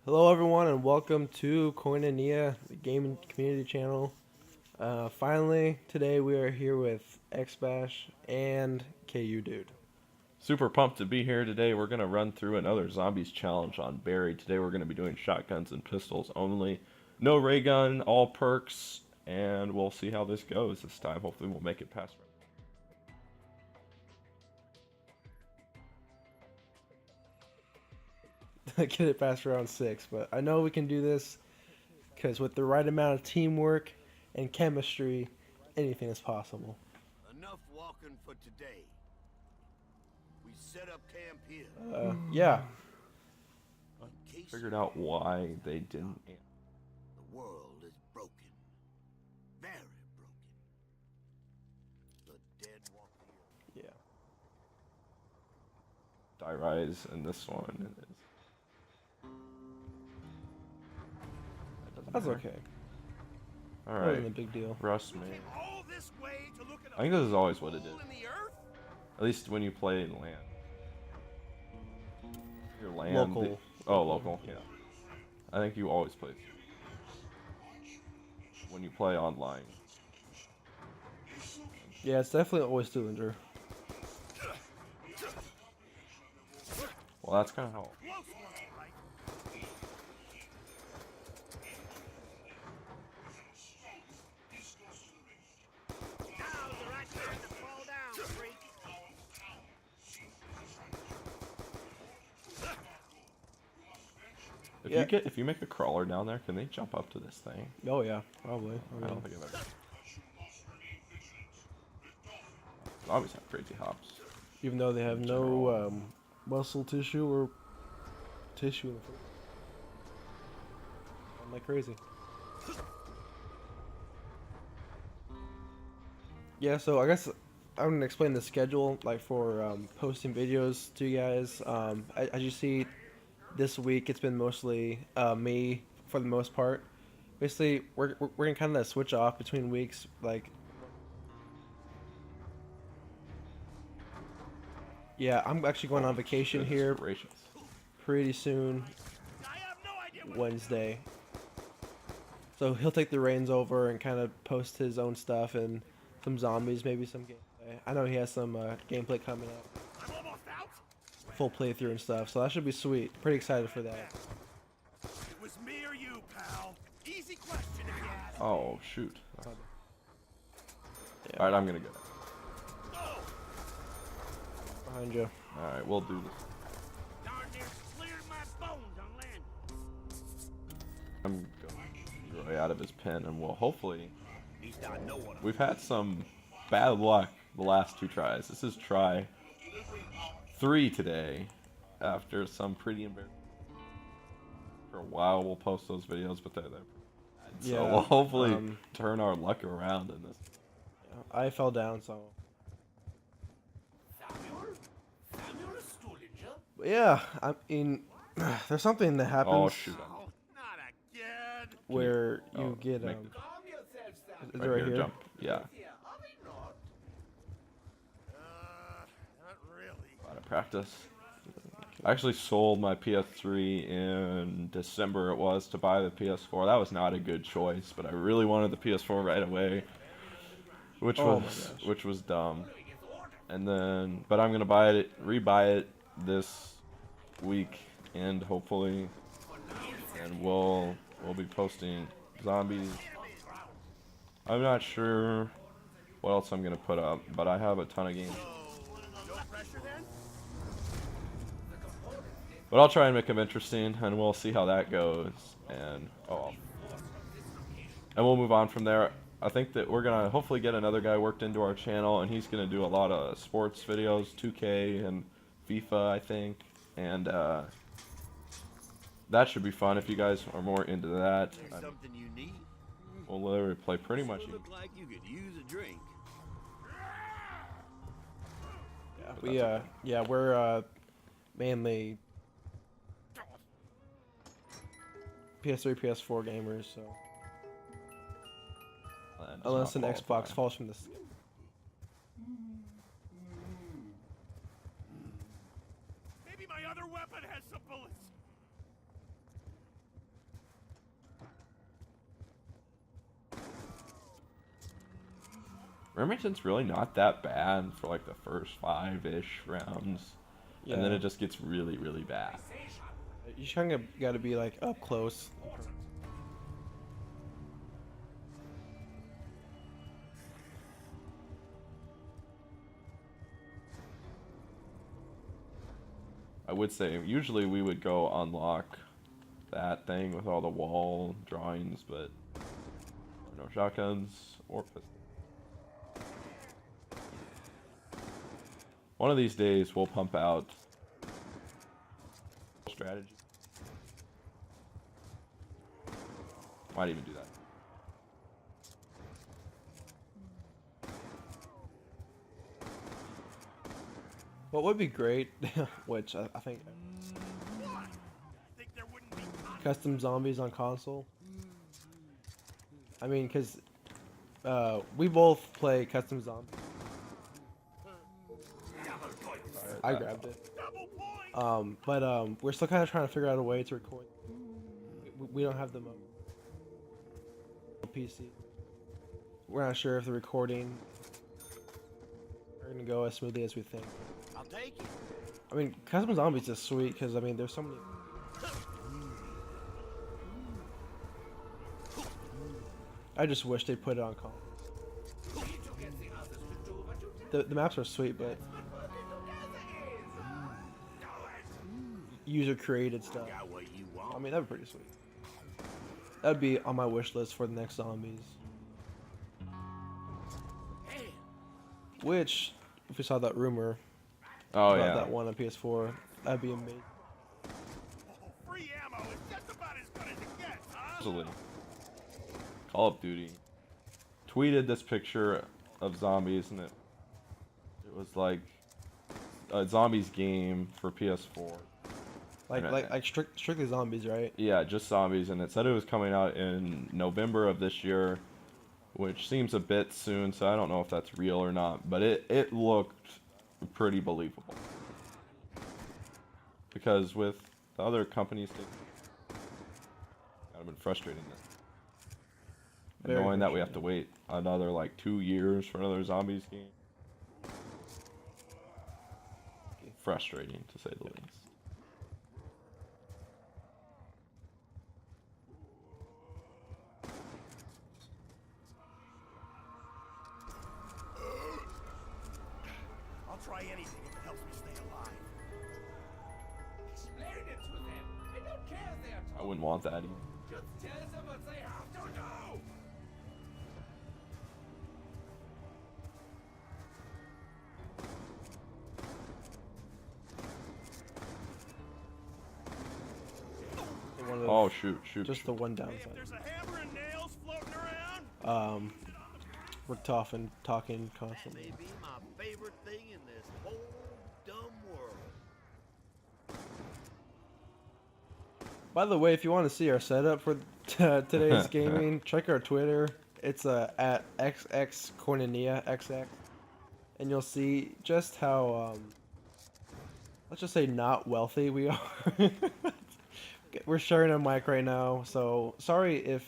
Hello, everyone, and welcome to Koinonia, the gaming community channel. Finally, today we are here with xBash and kudude. Super pumped to be here today. We're going to run through another Zombies challenge on Barry. Today we're going to be doing shotguns and pistols only. No ray gun, all perks, and we'll see how this goes this time. Hopefully we'll make it past. Get it past round 6, but I know we can do this because with the right amount of teamwork and chemistry, anything is possible. Enough walking for today. We set up camp here. Yeah. In case Figured out why they didn't. the world is broken. Very broken. The dead walk the earth. Yeah. Die Rise and this one is. That's okay. Alright. Wasn't a big deal. Rust me. All this way to look at I think this is always what it is. in the earth? At least when you play in land. Your land. Local. Oh, local, yeah. I think you always play when you play online. Yeah, it's definitely always cylinder. Well, that's kind of how. Close one, right? Now's the right time to fall down, freak. If you make a crawler down there, can they jump up to this thing? Oh, yeah, probably. I don't think I've ever. Zombies have crazy hops. Even though they have no muscle tissue or tissue in the foot. I'm like crazy. Yeah, so I guess I'm gonna explain the schedule, like for posting videos to you guys. As you see, this week it's been mostly me for the most part. Basically, we're gonna kind of switch off between weeks, like. Yeah, I'm actually going on vacation Goodness here gracious. pretty soon, I have no idea what Wednesday. So he'll take the reins over and kind of post his own stuff and some zombies, maybe some gameplay. I know he has some gameplay coming up, I'm almost out. full playthrough and stuff, so that should be sweet. Pretty excited for that. It was me or you, pal. Easy question if you ask. Oh shoot! Yeah. All right, I'm gonna go. Oh, Behind you. All right, we'll do this. darn near cleared my bones on land. I'm going Roy out of his pen, and we'll hopefully. At least I know what We've had some bad luck the last 2 tries. This is try 3 today, after some pretty embarrassing. For a while, we'll post those videos, but they're bad. So Yeah, we'll hopefully turn our luck around in this. I fell down, so. But yeah, I mean, there's something that happens Oh shoot! Oh, not again. where you Oh, get make is it Right, right here, here? jump. Yeah, Not really. a lot of practice. I actually sold my PS3 in December. It was to buy the PS4. That was not a good choice, but I really wanted the PS4 right away, which Oh my was gosh. dumb. And then, but I'm gonna buy it, rebuy it this week, and hopefully, and we'll be posting zombies. I'm not sure what else I'm gonna put up, but I have a ton of games. No pressure then? But I'll try and make them interesting, and we'll see how that goes. And and we'll move on from there. I think that we're gonna hopefully get another guy worked into our channel, and he's gonna do a lot of sports videos, 2K and FIFA, I think, and that should be fun if you guys are more into that. There's something you need. We'll literally play pretty much. Look like you could use a drink. Yeah, we're mainly PS3, PS4 gamers, so unless an Xbox falls from the sky. Maybe my other weapon has some bullets. Remington's really not that bad for like the first 5-ish rounds, and then Yeah. it just gets really, really bad. You kind of got to be like up close. I would say usually we would go unlock that thing with all the wall drawings, but no shotguns or pistols. One of these days we'll pump out strategy. Might even do that. What would be great, which I think custom zombies on console. I mean, because we both play custom zombies. I grabbed it. But we're still kind of trying to figure out a way to record. We don't have the PC. We're not sure if the recording are gonna go as smoothly as we think. I'll take it. I mean, custom zombies is sweet because I mean, there's so many. I just wish they put it on console. The maps are sweet, but user created stuff. Got what you want. I mean, that'd be pretty sweet. That'd be on my wish list for the next zombies. Which, if we saw that rumor Oh about yeah. that one on PS4, that'd be amazing. Free ammo is just about as good as it gets, huh? Absolutely. Call of Duty tweeted this picture of zombies, and it was like a zombies game for PS4. Like strictly zombies, right? Yeah, just zombies, and it said it was coming out in November of this year, which seems a bit soon, so I don't know if that's real or not, but it looked pretty believable. Because with the other companies, they kind of been frustrating this. Very Knowing that we have to wait another like 2 years for another zombies game. Frustrating, to say the least. I'll try anything if it helps me stay alive. Explain it to them. I don't care if they are I told. wouldn't want that either. Just tell them what they have to know. One of Oh shoot. just the one Hey, downside. if there's a hammer and nails floating around, We're tough and talking that constantly. may be my favorite thing in this whole dumb world. By the way, if you want to see our setup for today's gaming, check our Twitter. It's at XX Koinonia XX, and you'll see just how let's just say not wealthy we are. We're sharing a mic right now, so sorry if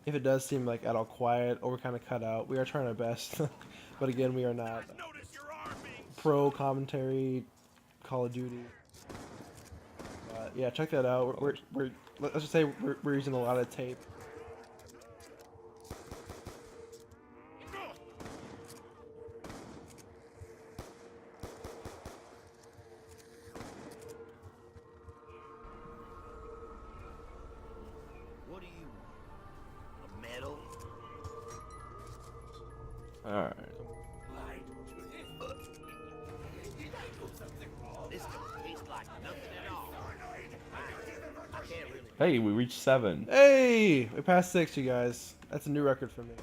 it does seem like at all quiet or we're kind of cut out. We are trying our best, but again, we are not Notice your arm being pro commentary Call of Duty. Yeah, check that out. We're let's just say we're using a lot of tape. What do you want? A medal? Alright. Why don't you live? Did I do something wrong? This don't taste like nothing at all. I can't really. Hey, we reached 7. Hey, we passed 6, you guys. That's a new record for me.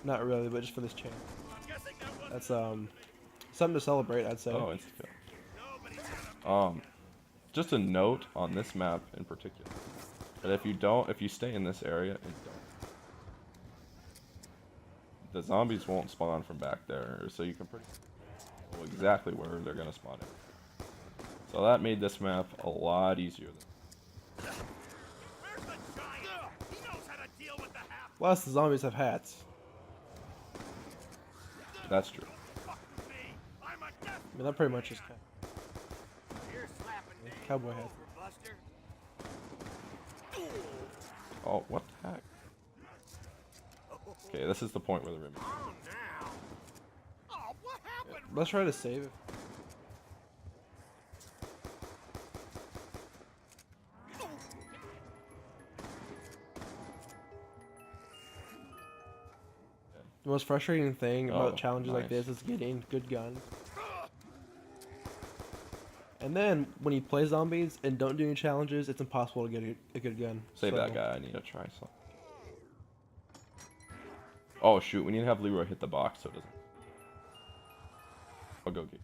Not really, but just for this channel. I'm guessing that wasn't That's something to celebrate, I'd say. Oh, it's good. nobody's gonna. Just a note on this map in particular, that if you stay in this area and don't, the zombies won't spawn from back there, so you can pretty know exactly where they're gonna spawn in. So that made this map a lot easier. Where's the giant? He knows how to deal with the half. Plus, the zombies have hats. That's true. I'm a death I mean, that pretty much is You're slapping Dave cowboy hat. over, Buster. Oh, what the heck? Okay, this is the point where the rim. Oh, now. Oh, what happened? Let's try to save it. The most frustrating thing about Oh, challenges like nice. this is getting good guns. And then when you play zombies and don't do any challenges, it's impossible to get a good gun. Save So, that guy. I need to try some. Oh shoot, we need to have Leroy hit the box so it doesn't. I'll go get.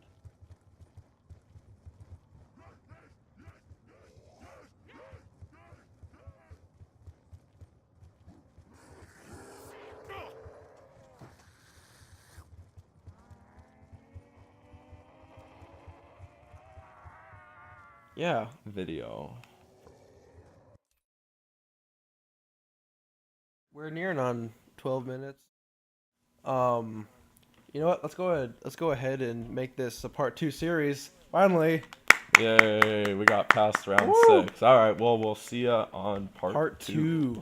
Yeah. Video. We're nearing on 12 minutes. You know what? Let's go ahead and make this a part 2 series. Finally, Yay, we got past round Woo! 6. Alright, well, we'll see ya on part part 2.